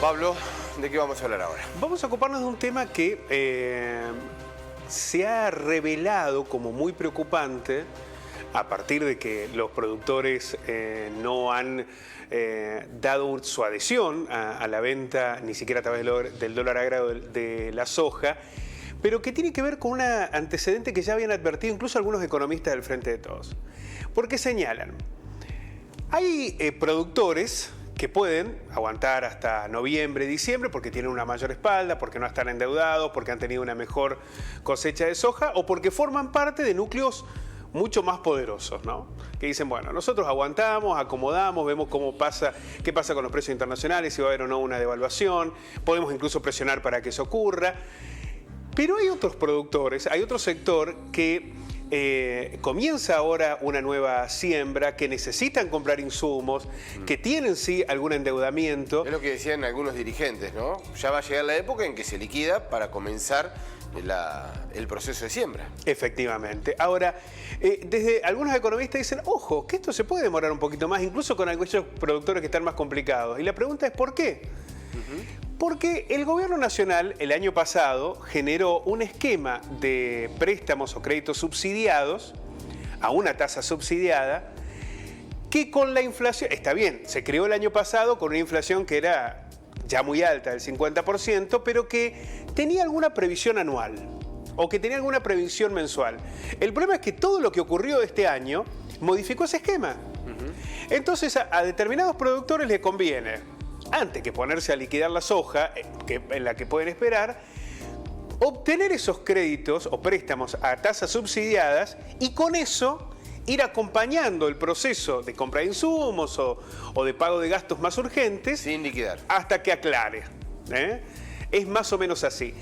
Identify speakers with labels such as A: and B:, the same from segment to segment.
A: Pablo, ¿de qué vamos a hablar ahora?
B: Vamos a ocuparnos de un tema que se ha revelado como muy preocupante a partir de que los productores no han dado su adhesión a la venta, ni siquiera a través del dólar agregado de la soja, pero que tiene que ver con un antecedente que ya habían advertido incluso algunos economistas del Frente de Todos. Porque señalan, hay productores que pueden aguantar hasta noviembre, diciembre, porque tienen una mayor espalda, porque no están endeudados, porque han tenido una mejor cosecha de soja o porque forman parte de núcleos mucho más poderosos, ¿no? Que dicen, bueno, nosotros aguantamos, acomodamos, vemos qué pasa con los precios internacionales, si va a haber o no una devaluación, podemos incluso presionar para que eso ocurra. Pero hay otros productores, hay otro sector que comienza ahora una nueva siembra, que necesitan comprar insumos, que tienen sí algún endeudamiento.
A: Es lo que decían algunos dirigentes, ¿no? Ya va a llegar la época en que se liquida para comenzar el proceso de siembra.
B: Efectivamente. Ahora, desde algunos economistas dicen, ojo, que esto se puede demorar un poquito más, incluso con aquellos productores que están más complicados. Y la pregunta es, ¿por qué? Porque el gobierno nacional el año pasado generó un esquema de préstamos o créditos subsidiados a una tasa subsidiada que con la inflación, está bien, se creó el año pasado con una inflación que era ya muy alta, del 50%, pero que tenía alguna previsión anual o que tenía alguna previsión mensual. El problema es que todo lo que ocurrió este año modificó ese esquema. Entonces a determinados productores les conviene, antes que ponerse a liquidar la soja, en la que pueden esperar, obtener esos créditos o préstamos a tasas subsidiadas y con eso ir acompañando el proceso de compra de insumos o de pago de gastos más urgentes.
A: Sin liquidar.
B: Hasta que aclare. Es más o menos así.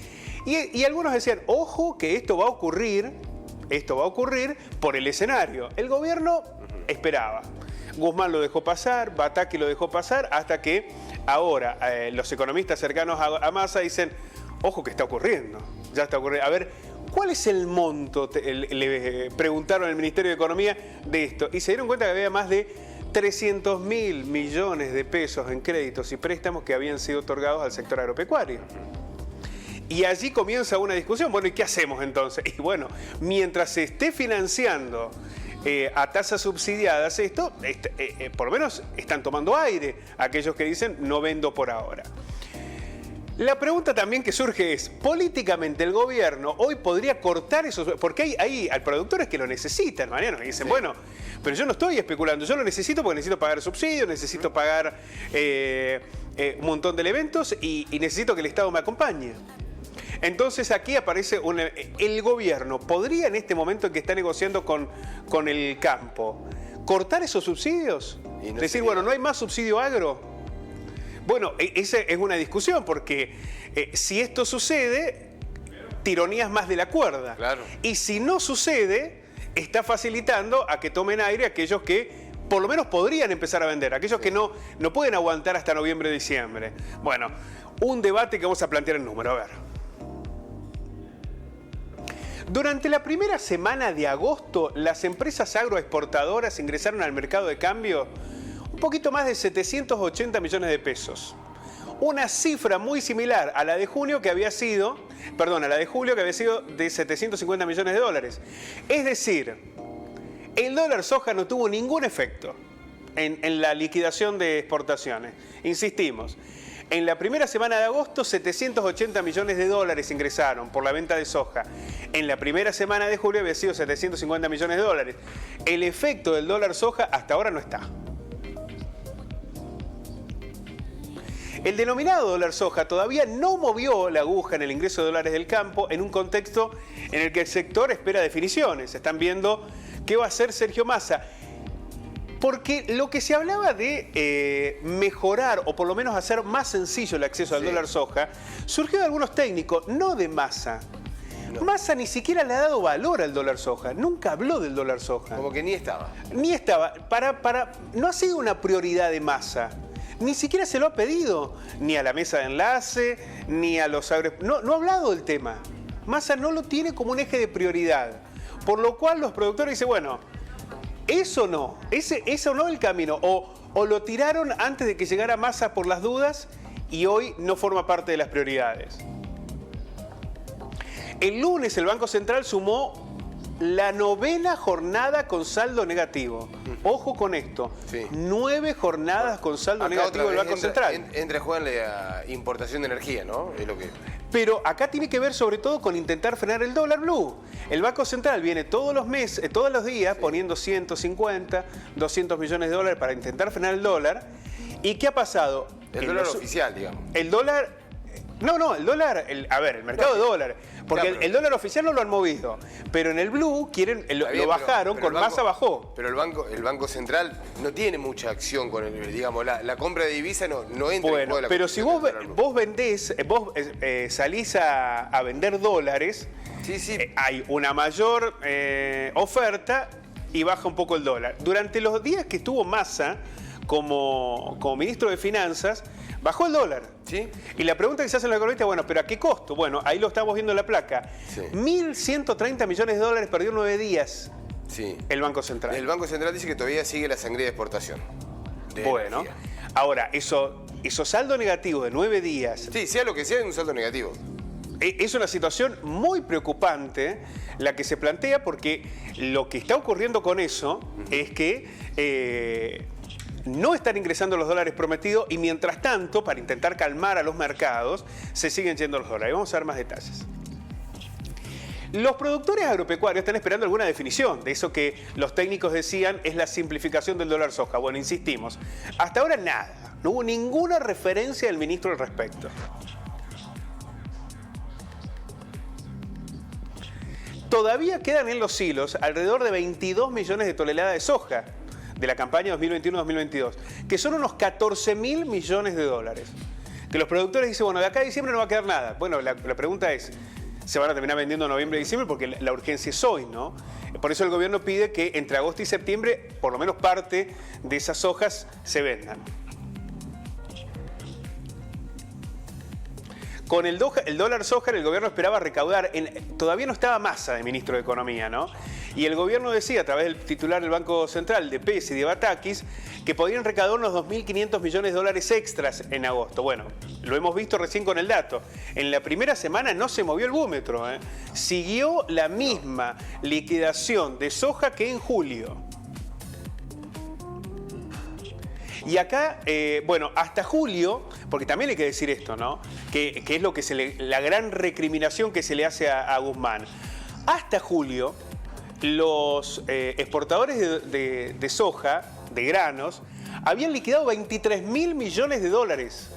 B: Y algunos decían, ojo que esto va a ocurrir por el escenario. El gobierno esperaba. Guzmán lo dejó pasar, Bataki lo dejó pasar, hasta que ahora los economistas cercanos a Massa dicen, ojo que está ocurriendo, ya está ocurriendo. A ver, ¿cuál es el monto? Le preguntaron al Ministerio de Economía de esto y se dieron cuenta que había más de 300.000 millones de pesos en créditos y préstamos que habían sido otorgados al sector agropecuario. Y allí comienza una discusión, bueno, ¿y qué hacemos entonces? Y bueno, mientras se esté financiando a tasas subsidiadas esto, por lo menos están tomando aire aquellos que dicen no vendo por ahora. La pregunta también que surge es, políticamente el gobierno hoy podría cortar esos, porque hay productores que lo necesitan, Mariano, y dicen, bueno, pero yo no estoy especulando, yo lo necesito porque necesito pagar subsidios, necesito pagar un montón de elementos y necesito que el Estado me acompañe. Entonces aquí aparece el gobierno podría en este momento en que está negociando con el campo cortar esos subsidios, decir, bueno, no hay más subsidio agro. Bueno, esa es una discusión porque si esto sucede, tironías más de la cuerda.
A: Claro.
B: Y si no sucede, está facilitando a que tomen aire aquellos que por lo menos podrían empezar a vender, aquellos que no pueden aguantar hasta noviembre, diciembre. Bueno, un debate que vamos a plantear en número, a ver. Durante la primera semana de agosto, las empresas agroexportadoras ingresaron al mercado de cambio un poquito más de 780 millones de pesos. Una cifra muy similar a la de julio que había sido de 750 millones de dólares. Es decir, el dólar soja no tuvo ningún efecto en la liquidación de exportaciones. Insistimos. En la primera semana de agosto, 780 millones de dólares ingresaron por la venta de soja. En la primera semana de julio había sido 750 millones de dólares. El efecto del dólar soja hasta ahora no está. El denominado dólar soja todavía no movió la aguja en el ingreso de dólares del campo en un contexto en el que el sector espera definiciones. Están viendo qué va a hacer Sergio Massa. Porque lo que se hablaba de mejorar o por lo menos hacer más sencillo el acceso al dólar soja surgió de algunos técnicos, no de Massa. No. Massa ni siquiera le ha dado valor al dólar soja, nunca habló del dólar soja.
A: Como que ni estaba.
B: Ni estaba. No ha sido una prioridad de Massa. Ni siquiera se lo ha pedido, ni a la mesa de enlace, ni a los no ha hablado del tema. Massa no lo tiene como un eje de prioridad. Por lo cual los productores dicen, bueno, eso no el camino. O lo tiraron antes de que llegara Massa por las dudas y hoy no forma parte de las prioridades. El lunes el Banco Central sumó la 9ª jornada con saldo negativo. Ojo con esto.
A: Sí.
B: 9 jornadas con saldo
A: Acá
B: negativo del Banco Central.
A: Entra a jugar la importación de energía, ¿no? Es lo que...
B: Pero acá tiene que ver sobre todo con intentar frenar el dólar blue. El Banco Central viene todos los meses, todos los días poniendo 150, 200 millones de dólares para intentar frenar el dólar. ¿Y qué ha pasado?
A: El dólar oficial, digamos.
B: El dólar... No, el dólar, el mercado de dólares. Porque
A: claro,
B: el dólar oficial no lo han movido. Pero en el blue quieren, lo bajaron,
A: pero
B: con masa bajó.
A: Pero el Banco Central no tiene mucha acción con el, digamos, la compra de divisa no entra en juego
B: Bueno,
A: la
B: pero si vos vendés, salís a vender dólares,
A: sí.
B: Hay una mayor oferta y baja un poco el dólar. Durante los días que estuvo Massa como ministro de Finanzas, bajó el dólar.
A: ¿Sí?
B: Y la pregunta que se hace en la economista, bueno, ¿pero a qué costo? Bueno, ahí lo estamos viendo en la placa.
A: Sí.
B: 1.130 millones de dólares perdió en 9 días
A: Sí.
B: el Banco Central.
A: El Banco Central dice que todavía sigue la sangría de exportación.
B: Bueno,
A: energía.
B: ahora, eso saldo negativo de 9 días...
A: Sí, sea lo que sea, es un saldo negativo.
B: Es una situación muy preocupante la que se plantea, porque lo que está ocurriendo con eso es que no están ingresando los dólares prometidos y mientras tanto, para intentar calmar a los mercados, se siguen yendo los dólares. Vamos a ver más detalles. Los productores agropecuarios están esperando alguna definición de eso que los técnicos decían es la simplificación del dólar soja. Bueno, insistimos, hasta ahora nada, no hubo ninguna referencia del ministro al respecto. Todavía quedan en los hilos alrededor de 22 millones de toneladas de soja de la campaña 2021-2022, que son unos 14.000 millones de dólares. Que los productores dicen, bueno, de acá a diciembre no va a quedar nada. Bueno, la pregunta es, ¿se van a terminar vendiendo en noviembre y diciembre? Porque la urgencia es hoy, ¿no? Por eso el gobierno pide que entre agosto y septiembre, por lo menos parte de esas hojas se vendan. Con el dólar soja, el gobierno esperaba recaudar, todavía no estaba Massa de ministro de Economía, ¿no? Y el gobierno decía, a través del titular del Banco Central, de Pes y de Batakis, que podrían recaudar unos 2.500 millones de dólares extras en agosto. Bueno, lo hemos visto recién con el dato. En la primera semana no se movió el búmetro, ¿eh? Siguió la misma liquidación de soja que en julio. Y acá, bueno, hasta julio, porque también hay que decir esto, ¿no? Que es lo que la gran recriminación que se le hace a Guzmán. Hasta julio, los exportadores de soja, de granos, habían liquidado 23.000 millones de dólares.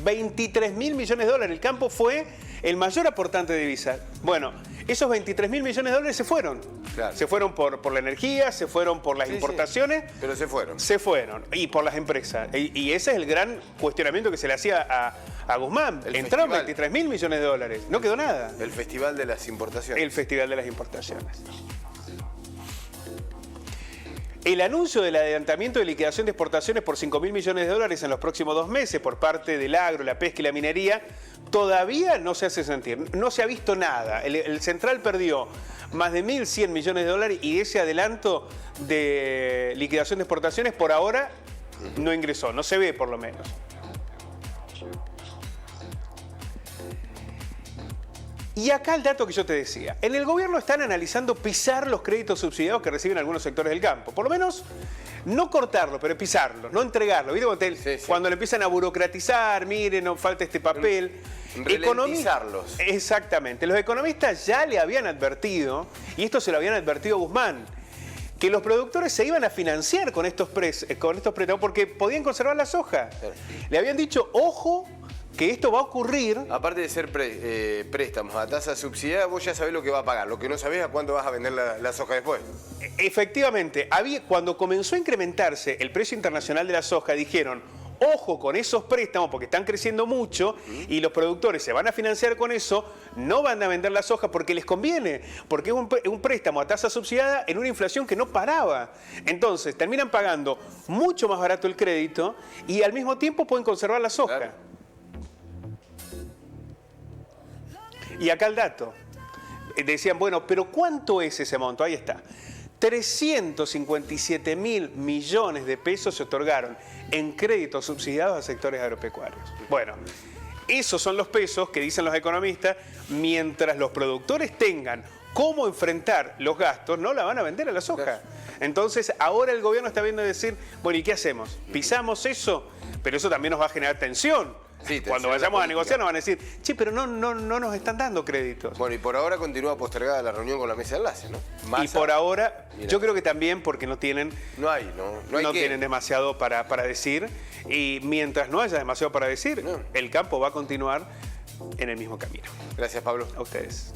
B: 23.000 millones de dólares. El campo fue el mayor aportante de divisas. Bueno, esos 23.000 millones de dólares se fueron. Claro. Se fueron por la energía, se fueron por las importaciones.
A: Sí, pero se fueron.
B: Se fueron. Y por las empresas. Y ese es el gran cuestionamiento que se le hacía a Guzmán. Entraron 23.000 millones de dólares. No quedó nada.
A: El Festival de las Importaciones.
B: El Festival de las Importaciones. El anuncio del adelantamiento de liquidación de exportaciones por 5.000 millones de dólares en los próximos 2 meses por parte del agro, la pesca y la minería todavía no se hace sentir. No se ha visto nada. El Central perdió más de 1.100 millones de dólares y ese adelanto de liquidación de exportaciones por ahora no ingresó. No se ve por lo menos. Y acá el dato que yo te decía. En el gobierno están analizando pisar los créditos subsidiados que reciben algunos sectores del campo. Por lo menos, no cortarlo, pero pisarlo, no entregarlo. ¿Viste? Cuando le empiezan a burocratizar, miren, no falta este papel.
A: Ralentizarlos.
B: Exactamente. Los economistas ya le habían advertido, y esto se lo habían advertido a Guzmán, que los productores se iban a financiar con estos préstamos porque podían conservar la soja. Le habían dicho, ojo, que esto va a ocurrir.
A: Aparte de ser préstamos a tasa subsidiada, vos ya sabés lo que va a pagar. Lo que no sabés a cuánto vas a vender la soja después.
B: Efectivamente, cuando comenzó a incrementarse el precio internacional de la soja, dijeron, ojo con esos préstamos porque están creciendo mucho y los productores se van a financiar con eso, no van a vender la soja porque les conviene, porque es un préstamo a tasa subsidiada en una inflación que no paraba. Entonces, terminan pagando mucho más barato el crédito y al mismo tiempo pueden conservar la soja. Claro. Y acá el dato. Decían, bueno, pero ¿cuánto es ese monto? Ahí está. 357.000 millones de pesos se otorgaron en créditos subsidiados a sectores agropecuarios. Bueno, esos son los pesos que dicen los economistas, mientras los productores tengan cómo enfrentar los gastos, no la van a vender a la soja. Entonces, ahora el gobierno está viendo decir, bueno, ¿y qué hacemos? ¿Pisamos eso? Pero eso también nos va a generar tensión.
A: Sí,
B: cuando vayamos a negociar nos van a decir, che, pero no nos están dando créditos.
A: Bueno, y por ahora continúa postergada la reunión con la mesa de enlace, ¿no? Massa,
B: y por ahora,
A: mira,
B: yo creo que también porque no tienen,
A: no
B: tienen demasiado para decir. Y mientras no haya demasiado para decir, el campo va a continuar en el mismo camino.
A: Gracias, Pablo.
B: A ustedes.